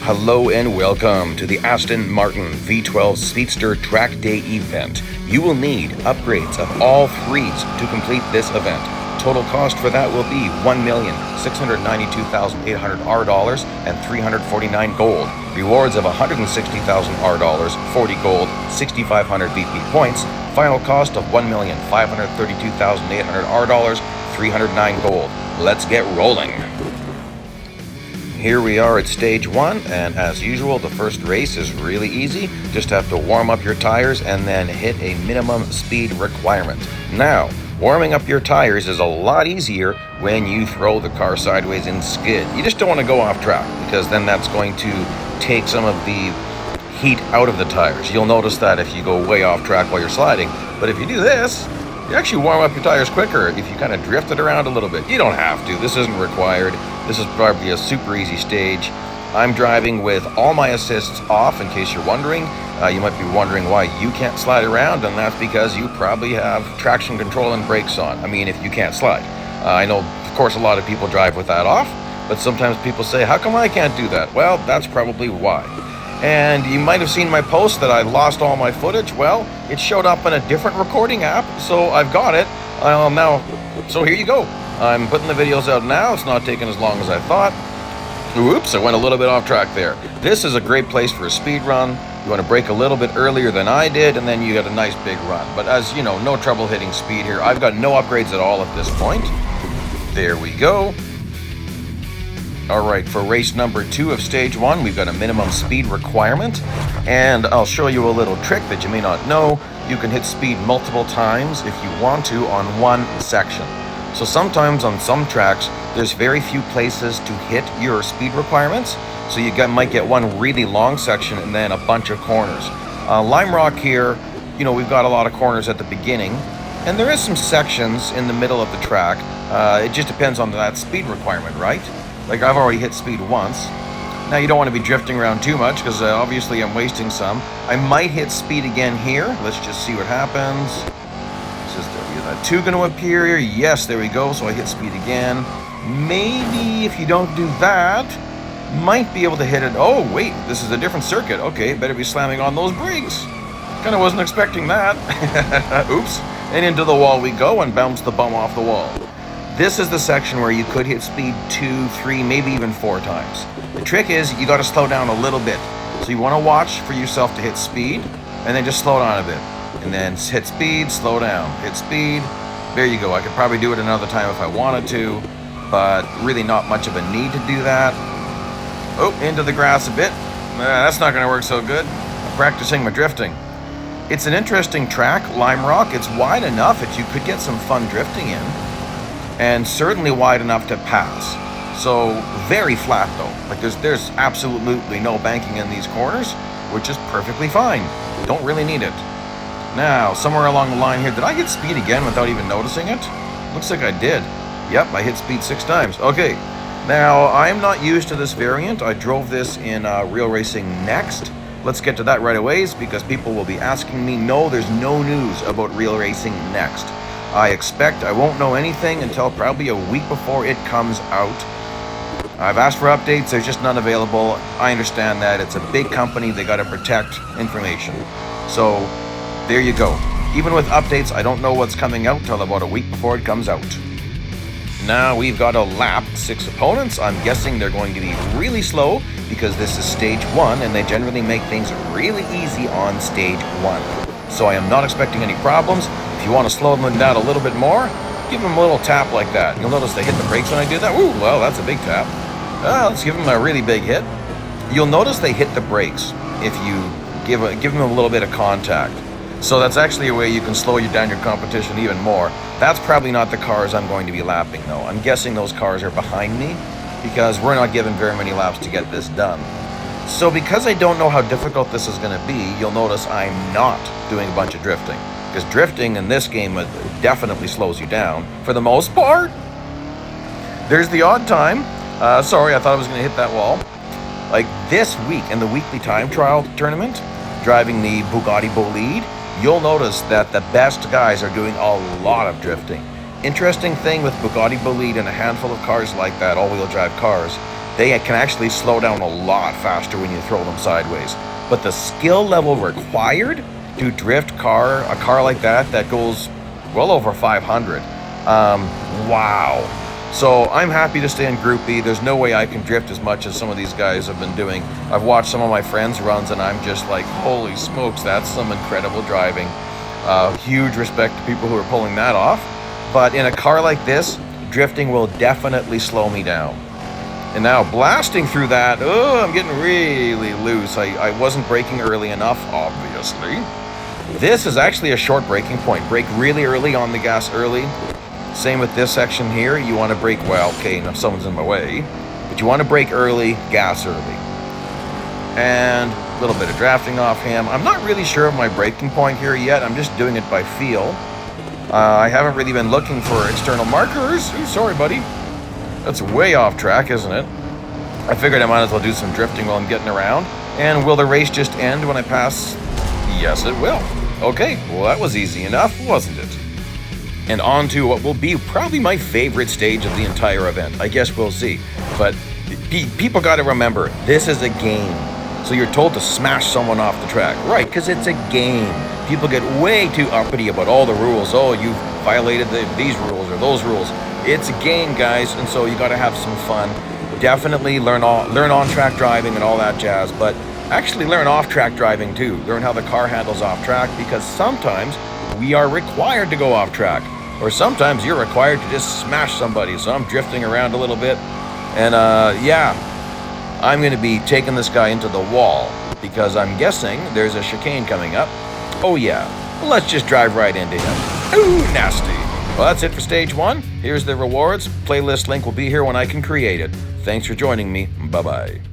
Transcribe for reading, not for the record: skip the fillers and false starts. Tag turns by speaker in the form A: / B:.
A: Hello and welcome to the Aston Martin V12 Speedster Track Day event. You will need upgrades of all threes to complete this event. Total cost for that will be $1,692,800 R and 349 gold. Rewards of $160,000 R, 40 gold, 6,500 VP points. Final cost of $1,532,800 R, 309 gold. Let's get rolling. Here we are at stage 1, and as usual, the first race is really easy. Just have to warm up your tires and then hit a minimum speed requirement. Now, warming up your tires is a lot easier when you throw the car sideways and skid. You just don't want to go off track, because then that's going to take some of the heat out of the tires. You'll notice that if you go way off track while you're sliding, but if you do this, you actually warm up your tires quicker if you kind of drift it around a little bit. You don't have to. This isn't required. This is probably a super easy stage. I'm driving with all my assists off, in case you're wondering. You might be wondering why you can't slide around, and that's because you probably have traction control and brakes on. I mean, if you can't slide. I know, of course, a lot of people drive with that off, but sometimes people say, how come I can't do that? Well, that's probably why. And you might have seen my post that I lost all my footage. Well, it showed up in a different recording app, so I've got it. So here you go. I'm putting the videos out now. It's not taking as long as I thought. Oops, I went a little bit off track there. This is a great place for a speed run. You want to brake a little bit earlier than I did, and then you get a nice big run. But as you know, no trouble hitting speed here. I've got no upgrades at all at this point. There we go. All right, for race number 2 of stage 1, we've got a minimum speed requirement, and I'll show you a little trick that you may not know. You can hit speed multiple times if you want to on one section. So sometimes on some tracks, there's very few places to hit your speed requirements, so you might get one really long section and then a bunch of corners. Lime Rock here, you know, we've got a lot of corners at the beginning, and there is some sections in the middle of the track. It just depends on that speed requirement, right? Like, I've already hit speed once. Now, you don't want to be drifting around too much, because obviously I'm wasting some. I might hit speed again here. Let's just see what happens. Is that 2 going to appear here? Yes, there we go. So I hit speed again. Maybe if you don't do that, might be able to hit it. Oh, wait, this is a different circuit. Okay, better be slamming on those brakes. Kind of wasn't expecting that. Oops. And into the wall we go, and bounce the bum off the wall. This is the section where you could hit speed 2, 3, maybe even 4 times. The trick is you got to slow down a little bit. So you want to watch for yourself to hit speed, and then just slow down a bit. And then hit speed, slow down, hit speed. There you go. I could probably do it another time if I wanted to, but really not much of a need to do that. Oh, into the grass a bit. That's not going to work so good. I'm practicing my drifting. It's an interesting track, Lime Rock. It's wide enough that you could get some fun drifting in, and certainly wide enough to pass. So very flat though. Like there's absolutely no banking in these corners, which is perfectly fine. Don't really need it. Now, somewhere along the line here, did I hit speed again without even noticing it? Looks like I did. Yep, I hit speed 6 times. Okay, now I'm not used to this variant. I drove this in Real Racing Next. Let's get to that right away, because people will be asking me. No, there's no news about Real Racing Next. I expect I won't know anything until probably a week before it comes out. I've asked for updates, there's just none available. I understand that. It's a big company, they gotta protect information. So, there you go. Even with updates, I don't know what's coming out till about a week before it comes out. Now we've got a lap, 6 opponents. I'm guessing they're going to be really slow, because this is stage 1, and they generally make things really easy on stage 1. So I am not expecting any problems. If you want to slow them down a little bit more, give them a little tap like that. You'll notice they hit the brakes when I do that. Ooh, well, that's a big tap. Let's give them a really big hit. You'll notice they hit the brakes if you give them a little bit of contact. So that's actually a way you can slow down your competition even more. That's probably not the cars I'm going to be lapping, though. I'm guessing those cars are behind me, because we're not given very many laps to get this done. So because I don't know how difficult this is going to be, you'll notice I'm not doing a bunch of drifting. Because drifting in this game definitely slows you down, for the most part. There's the odd time. Sorry, I thought I was going to hit that wall. Like this week in the weekly time trial tournament, driving the Bugatti Bolide, you'll notice that the best guys are doing a lot of drifting. Interesting thing with Bugatti Bolide and a handful of cars like that, all-wheel drive cars, they can actually slow down a lot faster when you throw them sideways. But the skill level required to drift a car like that goes well over 500. Wow. So I'm happy to stay in Group B. There's no way I can drift as much as some of these guys have been doing. I've watched some of my friends' runs, and I'm just like, holy smokes, that's some incredible driving. Huge respect to people who are pulling that off. But in a car like this, drifting will definitely slow me down. And now blasting through that, oh, I'm getting really loose. I wasn't braking early enough, obviously. This is actually a short braking point. Brake really early, on the gas early. Same with this section here. You want to brake, well, okay, now someone's in my way. But you want to brake early, gas early. And a little bit of drafting off him. I'm not really sure of my braking point here yet. I'm just doing it by feel. I haven't really been looking for external markers. Ooh, sorry, buddy. That's way off track, isn't it? I figured I might as well do some drifting while I'm getting around. And will the race just end when I pass? Yes, it will. Okay, well, that was easy enough, wasn't it? And on to what will be probably my favorite stage of the entire event. I guess we'll see. But people got to remember, this is a game. So you're told to smash someone off the track. Right, because it's a game. People get way too uppity about all the rules. Oh, you violated these rules or those rules. It's a game, guys, and so you got to have some fun. Definitely learn on-track driving and all that jazz, but actually learn off-track driving too. Learn how the car handles off-track, because sometimes we are required to go off-track, or sometimes you're required to just smash somebody. So I'm drifting around a little bit, and yeah, I'm going to be taking this guy into the wall, because I'm guessing there's a chicane coming up. Oh yeah, let's just drive right into him. Ooh, nasty. Well, that's it for stage 1. Here's the rewards. Playlist link will be here when I can create it. Thanks for joining me. Bye-bye.